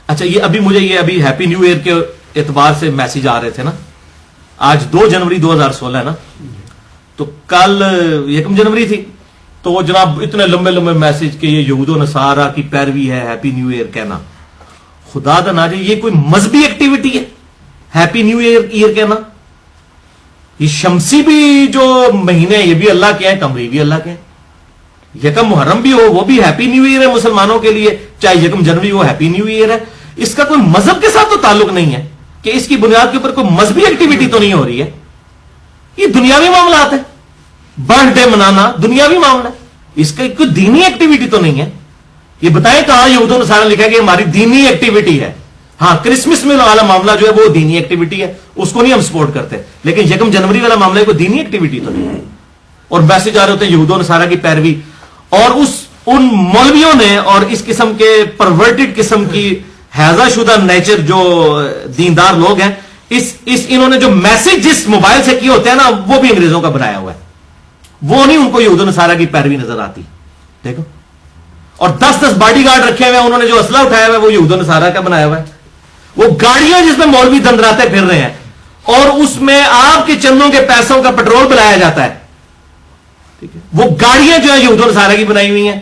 اچھا یہ ابھی مجھے یہ ابھی ہیپی نیو ایئر کے اعتبار سے میسج آ رہے تھے نا. آج 2 جنوری 2016 ہے نا, تو کل 1 جنوری تھی, تو جناب اتنے لمبے لمبے میسج کہ یہ یہود و نصارہ کی پیروی ہے ہیپی نیو ایئر کہنا. خدا دا ناجے یہ کوئی مذہبی ایکٹیویٹی ہے ہیپی نیو ایئر کہنا؟ یہ شمسی بھی جو مہینے یہ بھی اللہ کے ہیں, قمری بھی اللہ کے ہیں. 1 محرم بھی ہو وہ بھی ہیپی نیو ایئر ہے مسلمانوں کے لیے, چاہے 1 جنوری ہو ہیپی نیو ایئر ہے. اس کا کوئی مذہب کے ساتھ تو تعلق نہیں ہے کہ اس کی بنیاد کے اوپر کوئی مذہبی ایکٹیویٹی تو نہیں ہو رہی ہے. یہ دنیاوی معاملات ہے. برتھ ڈے منانا دنیاوی معاملہ ہے, اس کا کوئی دینی ایکٹیویٹی تو نہیں ہے. یہ بتائیں کہاں یہود و نصارہ لکھا ہے کہ ہماری دینی ایکٹیویٹی ہے. ہاں کرسمس میں والا معاملہ جو ہے وہ دینی ایکٹیویٹی ہے, اس کو نہیں ہم سپورٹ کرتے, لیکن 1 جنوری والا معاملہ کوئی دینی ایکٹیویٹی تو نہیں ہے. اور میسج آ رہے ہوتے ہیں یہود و نصارہ کی پیروی, اور ان مولویوں نے اور اس قسم کے پرورٹڈ قسم کی حیضہ شدہ نیچر جو دیندار لوگ ہیں, انہوں نے جو میسج جس موبائل سے کیے ہوتے ہیں نا وہ بھی انگریزوں کا بنایا ہوا ہے. وہ نہیں ان کو یہود و نصارہ کی پیروی نظر آتی. دیکھو, اور 10 باڈی گارڈ رکھے ہوئے ہیں, انہوں نے جو اسلحہ اٹھایا ہوا ہے وہ یہود و نصارہ کا بنایا ہوا ہے. وہ گاڑیاں جس میں مولوی دندراتے پھر رہے ہیں, اور اس میں آپ کے چندوں کے پیسوں کا پیٹرول بلایا جاتا ہے. ٹھیک ہے, وہ گاڑیاں جو ہے یہود و نصارہ کی بنائی ہوئی ہیں,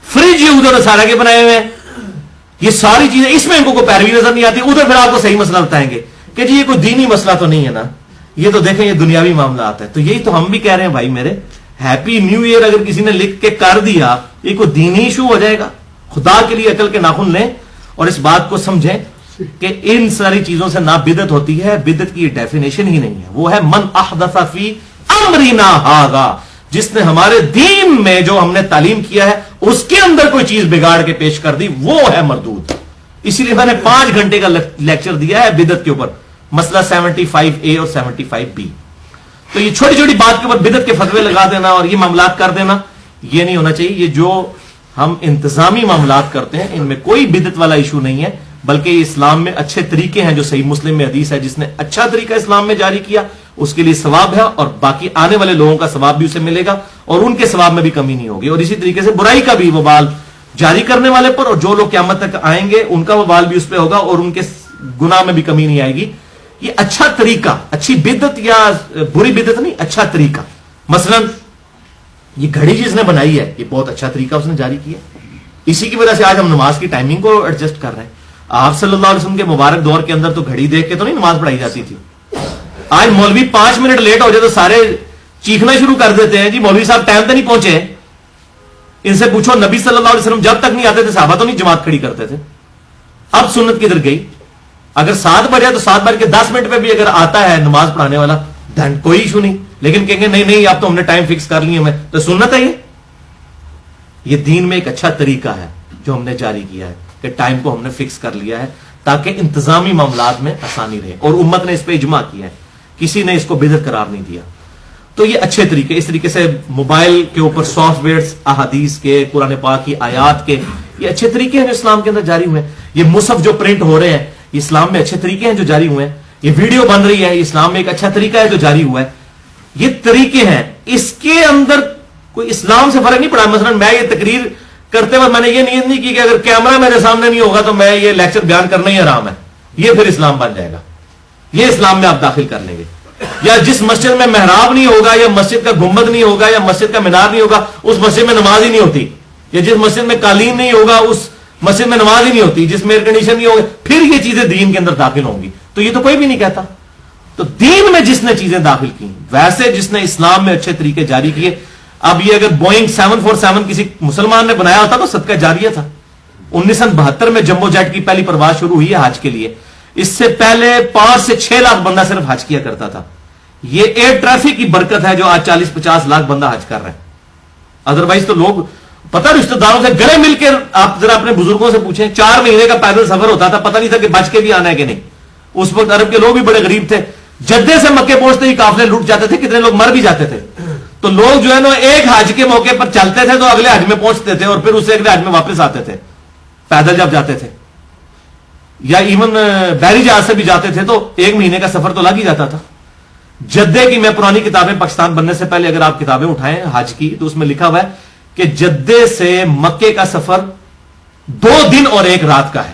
فریج یہود و نصارہ کے بنائے ہوئے ہیں. یہ ساری چیزیں, اس میں ان کو کوئی پیروی نظر نہیں آتی. ادھر پھر آپ کو صحیح مسئلہ بتائیں گے کہ جی یہ کوئی دینی مسئلہ تو نہیں ہے نا, یہ تو دیکھیں یہ دنیاوی معاملات ہے. تو یہی تو ہم بھی کہہ رہے ہیں بھائی میرے, ہیپی نیو ایئر اگر کسی نے لکھ کے کر دیا یہ کوئی دینی ایشو ہو جائے گا. خدا کے لیے عقل کے ناخن لیں اور اس بات کو سمجھیں کہ ان ساری چیزوں سے نہ بدعت ہوتی ہے. بدعت کی ڈیفینیشن ہی نہیں ہے, وہ ہے من احدث فی امرنا ھذا, جس نے ہمارے دین میں جو ہم نے تعلیم کیا ہے اس کے اندر کوئی چیز بگاڑ کے پیش کر دی, وہ ہے مردود. اسی لیے میں نے 5 گھنٹے کا لیکچر دیا ہے بدعت کے اوپر, مسئلہ 75A اور 75B. تو یہ چھوٹی چھوٹی بات کے اوپر بدعت کے فتوے لگا دینا اور یہ معاملات کر دینا, یہ نہیں ہونا چاہیے. یہ جو ہم انتظامی معاملات کرتے ہیں ان میں کوئی بدعت والا ایشو نہیں ہے, بلکہ اسلام میں اچھے طریقے ہیں. جو صحیح مسلم میں حدیث ہے, جس نے اچھا طریقہ اسلام میں جاری کیا اس کے لیے ثواب ہے, اور باقی آنے والے لوگوں کا ثواب بھی اسے ملے گا, اور ان کے ثواب میں بھی کمی نہیں ہوگی. اور اسی طریقے سے برائی کا بھی وبال جاری کرنے والے پر, اور جو لوگ قیامت تک آئیں گے ان کا وبال بھی اس پہ ہوگا, اور ان کے گناہ میں بھی کمی نہیں آئے گی. یہ اچھا طریقہ, اچھی بدعت یا بری بدعت نہیں, اچھا طریقہ. مثلا یہ گھڑی جس نے بنائی ہے یہ بہت اچھا طریقہ اس نے جاری کیا. اسی کی وجہ سے آج ہم نماز کی ٹائمنگ کو ایڈجسٹ کر رہے ہیں. آپ صلی اللہ علیہ وسلم کے مبارک دور کے اندر تو گھڑی دیکھ کے تو نہیں نماز پڑھائی جاتی تھی. آج مولوی 5 منٹ لیٹ ہو جائے تو سارے چیخنا شروع کر دیتے ہیں, جی مولوی صاحب ٹائم پہ نہیں پہنچے. ان سے پوچھو نبی صلی اللہ علیہ وسلم جب تک نہیں آتے تھے صحابہ تو نہیں جماعت کھڑی کرتے تھے. اب سنت کدھر گئی؟ اگر 7 بجے تو 7:10 پہ بھی اگر آتا ہے نماز پڑھانے والا دن کوئی ایشو نہیں, لیکن کہیں گے نہیں اب تو ہم نے ٹائم فکس کر لی ہے, تو سنت ہے. یہ دین میں ایک اچھا طریقہ ہے جو ہم نے جاری کیا ہے کہ ٹائم کو ہم نے فکس کر لیا ہے تاکہ انتظامی معاملات میں آسانی رہے, اور امت نے اس پہ اجماع کیا ہے, کسی نے اس کو بدعت قرار نہیں دیا. تو یہ اچھے طریقے, اس طریقے سے موبائل کے اوپر سافٹ ویئرز احادیث کے, قرآن پاک کی آیات کے, یہ اچھے طریقے ہیں جو اسلام کے اندر جاری ہوئے ہیں. یہ مصحف جو پرنٹ ہو رہے ہیں یہ اسلام میں اچھے طریقے ہیں جو جاری ہوئے ہیں. یہ ویڈیو بن رہی ہے یہ اسلام میں ایک اچھا طریقہ ہے جو جاری ہوا ہے. یہ طریقے ہیں, اس کے اندر کوئی اسلام سے فرق نہیں پڑا. مثلا میں یہ تقریر کرتے وقت میں نے یہ نیت نہیں کی کہ اگر کیمرہ میرے سامنے نہیں ہوگا تو میں یہ لیکچر بیان کرنا ہی حرام ہے, یہ پھر اسلام بن جائے گا. یہ اسلام میں آپ داخل کر لیں گے. یا جس مسجد میں محراب نہیں ہوگا, یا مسجد کا گنبد نہیں ہوگا, یا مسجد کا مینار نہیں ہوگا, اس مسجد میں نماز ہی نہیں ہوتی. یا جس مسجد میں قالین نہیں ہوگا اس مسجد میں نماز ہی نہیں ہوتی. جس میں ایئر کنڈیشن نہیں ہوگا, پھر یہ چیزیں دین کے اندر داخل ہوں گی. تو یہ تو کوئی بھی نہیں کہتا. تو دین میں جس نے چیزیں داخل کی, ویسے جس نے اسلام میں اچھے طریقے جاری کیے. اب یہ اگر بوئنگ 747 کسی مسلمان نے بنایا ہوتا تو صدقہ جاریہ تھا. 1972 میں جمبو جیٹ کی پہلی پرواز شروع ہوئی ہے حج کے لیے. اس سے پہلے 5 سے 6 لاکھ بندہ صرف حج کیا کرتا تھا. یہ ایئر ٹریفک کی برکت ہے جو آج 40-50 لاکھ بندہ حج کر رہے ہیں. ادروائز تو لوگ پتہ رشتہ داروں سے گلے مل کے, آپ ذرا اپنے بزرگوں سے پوچھیں, 4 مہینے کا پیدل سفر ہوتا تھا, پتہ نہیں تھا کہ بچ کے بھی آنا ہے کہ نہیں. اس وقت عرب کے لوگ بھی بڑے غریب تھے. جدے سے مکے پہنچتے ہی قافلے لوٹ جاتے تھے, کتنے لوگ مر بھی جاتے تھے. تو لوگ جو ہے نا ایک حج کے موقع پر چلتے تھے تو اگلے حج میں پہنچتے تھے, اور پھر اس سے اگلے حج میں واپس آتے تھے پیدل جب جاتے تھے. یا ایون بحری جہاز سے بھی جاتے تھے تو 1 مہینے کا سفر تو لگ ہی جاتا تھا. جدے کی, میں پرانی کتابیں پاکستان بننے سے پہلے اگر آپ کتابیں اٹھائیں حج کی تو اس میں لکھا ہوا ہے کہ جدے سے مکے کا سفر 2 دن اور 1 رات کا ہے.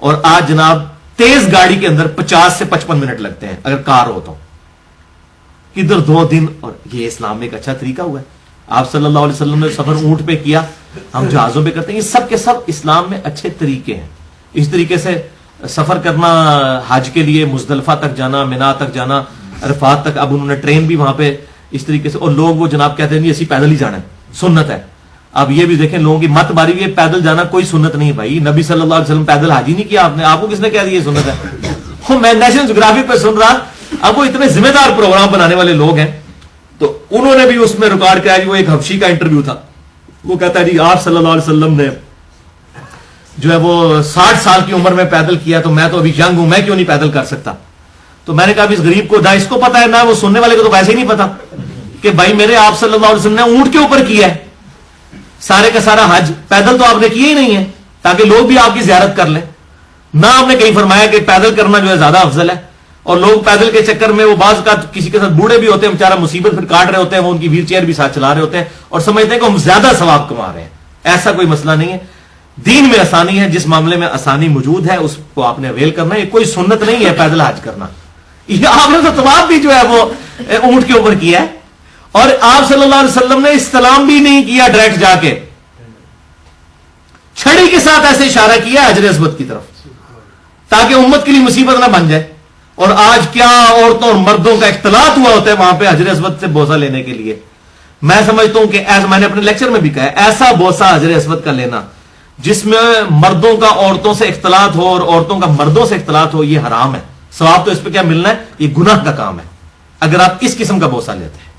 اور آج جناب تیز گاڑی کے اندر 50 سے 55 منٹ لگتے ہیں اگر کار ہو تو، ادھر 2 دن۔ اور یہ اسلام میں ایک اچھا طریقہ ہوا ہے۔ آپ صلی اللہ علیہ وسلم نے سفر اونٹ پہ کیا، ہم جہازوں پہ کرتے ہیں، یہ سب کے سب اسلام میں اچھے طریقے ہیں۔ اس طریقے سے سفر کرنا حج کے لیے مزدلفہ تک جانا، منا تک جانا، عرفات تک، اب انہوں نے ٹرین بھی وہاں پہ اس طریقے سے، اور لوگ وہ جناب کہتے ہیں نہیں اسی پیدل ہی جانا ہے، سنت ہے۔ اب یہ بھی دیکھیں لوگوں کی مت ماری ہوئی ہے، پیدل جانا کوئی سنت نہیں بھائی، نبی صلی اللہ علیہ وسلم پیدل حج ہی نہیں کیا آپ نے، آپ کو کس نے کہہ دیا یہ سنت ہے؟ میں نیشنل جغرافی پہ سن رہا، اب وہ اتنے ذمہ دار پروگرام بنانے والے لوگ ہیں، تو انہوں نے بھی اس میں ریکارڈ کیا جی، وہ ایک حبشی کا انٹرویو تھا، وہ کہتا ہے جی آپ صلی اللہ علیہ وسلم نے جو ہے وہ 60 سال کی عمر میں پیدل کیا، تو میں تو ابھی ینگ ہوں، میں کیوں نہیں پیدل کر سکتا؟ تو میں نے کہا اس غریب کو نہ اس کو پتا ہے نہ وہ سننے والے کو تو ویسے ہی نہیں پتا کہ بھائی میرے آپ صلی اللہ علیہ وسلم نے اونٹ کے اوپر کیا ہے سارے کا سارا حج، پیدل تو آپ نے کیا ہی نہیں ہے تاکہ لوگ بھی آپ کی زیارت کر لیں، نہ آپ نے کہیں فرمایا کہ پیدل کرنا جو ہے زیادہ افضل ہے۔ اور لوگ پیدل کے چکر میں وہ بعض کا کسی کے ساتھ بوڑھے بھی ہوتے ہیں بیچارہ مصیبت پھر کاٹ رہے ہوتے ہیں، وہ ان کی ویل چیئر بھی ساتھ چلا رہے ہوتے ہیں اور سمجھتے ہیں کہ ہم زیادہ ثواب کما رہے ہیں۔ ایسا کوئی مسئلہ نہیں ہے، دین میں آسانی ہے، جس معاملے میں آسانی موجود ہے اس کو آپ نے اویل کرنا ہے۔ یہ کوئی سنت نہیں ہے پیدل حج کرنا، یہ آپ نے تو طواف بھی جو ہے وہ اونٹ کے اوپر کیا ہے، اور آپ صلی اللہ علیہ وسلم نے استلام بھی نہیں کیا، ڈائریکٹ جا کے چھڑی کے ساتھ ایسے اشارہ کیا حجر اسود کی طرف تاکہ امت کے لیے مصیبت نہ بن جائے۔ اور آج کیا عورتوں اور مردوں کا اختلاط ہوا ہوتا ہے وہاں پہ حجر اسود سے بوسہ لینے کے لیے۔ میں سمجھتا ہوں کہ ایسا، میں نے اپنے لیکچر میں بھی کہا ہے، ایسا بوسہ حجر اسود کا لینا جس میں مردوں کا عورتوں سے اختلاط ہو اور عورتوں کا مردوں سے اختلاط ہو، یہ حرام ہے۔ ثواب تو اس پہ کیا ملنا ہے، یہ گناہ کا کام ہے اگر آپ اس قسم کا بوسہ لیتے ہیں۔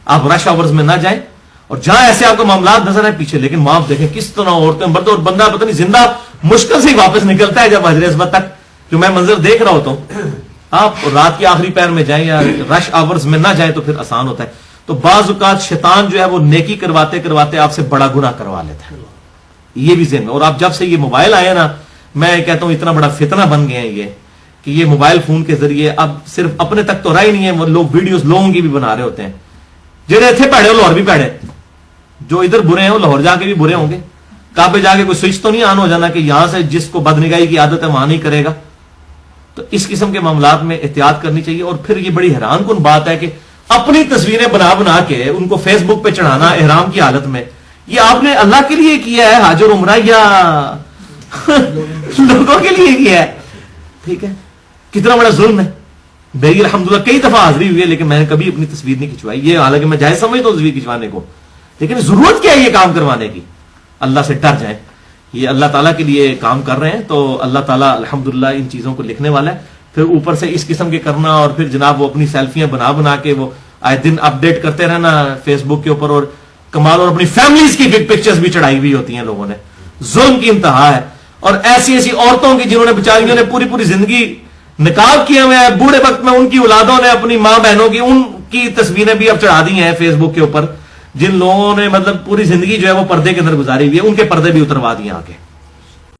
آپ رش آورز میں نہ جائیں، اور جہاں ایسے آپ کو معاملات نظر آئے پیچھے، لیکن وہاں آپ دیکھیں کس طرح عورتیں مرد، اور بندہ پتہ نہیں زندہ مشکل سے ہی واپس نکلتا ہے جب حجر اسود تک، جو میں منظر دیکھ رہا ہوتا ہوں۔ آپ رات کے آخری پیر میں جائیں یا رش آورز میں نہ جائیں تو پھر آسان ہوتا ہے۔ تو بعض اوقات شیطان جو ہے وہ نیکی کرواتے کرواتے آپ سے بڑا گناہ کروا لیتا ہے، یہ بھی ذہن میں۔ اور آپ جب سے یہ موبائل آئے نا، میں کہتا ہوں اتنا بڑا فتنہ بن گئے ہیں یہ کہ یہ موبائل فون کے ذریعے اب صرف اپنے تک تو رہا ہی نہیں ہے، وہ لوگ ویڈیوز لوگوں کی بھی بنا رہے ہوتے ہیں، جڑے تھے پیڑے وہ لاہور بھی پیڑے، جو ادھر برے ہیں وہ لاہور جا کے بھی برے ہوں گے۔ کعبے جا کے کوئی سوئچ تو نہیں آن ہو جانا کہ یہاں سے جس کو بدنگاہی کی عادت ہے وہاں نہیں کرے گا۔ تو اس قسم کے معاملات میں احتیاط کرنی چاہیے۔ اور پھر یہ بڑی حیران کن بات ہے کہ اپنی تصویریں بنا بنا کے ان کو فیس بک پہ چڑھانا احرام کی حالت میں، یہ آپ نے اللہ کے لیے کیا ہے حج اور عمرہ یا لوگوں کے لیے کیا ہے؟ ٹھیک ہے، کتنا بڑا ظلم ہے۔ میری الحمدللہ کئی دفعہ حاضری ہوئی ہے لیکن میں نے کبھی اپنی تصویر نہیں کھنچوائی، یہ حالانکہ میں جائز سمجھتا ہوں تصویر کھنچوانے کو، لیکن ضرورت کیا ہے یہ کام کروانے کی؟ اللہ سے ڈر جائیں، یہ اللہ تعالیٰ کے لیے کام کر رہے ہیں تو اللہ تعالیٰ الحمدللہ ان چیزوں کو لکھنے والا ہے۔ پھر اوپر سے اس قسم کے کرنا، اور پھر جناب وہ اپنی سیلفیاں بنا بنا کے وہ آئے دن اپ ڈیٹ کرتے رہنا فیس بک کے اوپر، اور کمال، اور اپنی فیملیز کی پکچرز بھی چڑھائی ہوئی ہوتی ہیں لوگوں نے، ظلم کی انتہا ہے۔ اور ایسی ایسی عورتوں کی جنہوں نے بیچاریوں نے پوری پوری زندگی نقاب کیے ہوئے ہیں، بوڑھے وقت میں ان کی اولادوں نے اپنی ماں بہنوں کی ان کی تصویریں بھی اب چڑھا دی ہیں فیس بک کے اوپر، جن لوگوں نے مطلب پوری زندگی جو ہے وہ پردے کے اندر گزاری ہوئی ہے، ان کے پردے بھی اتروا دیے آ کے۔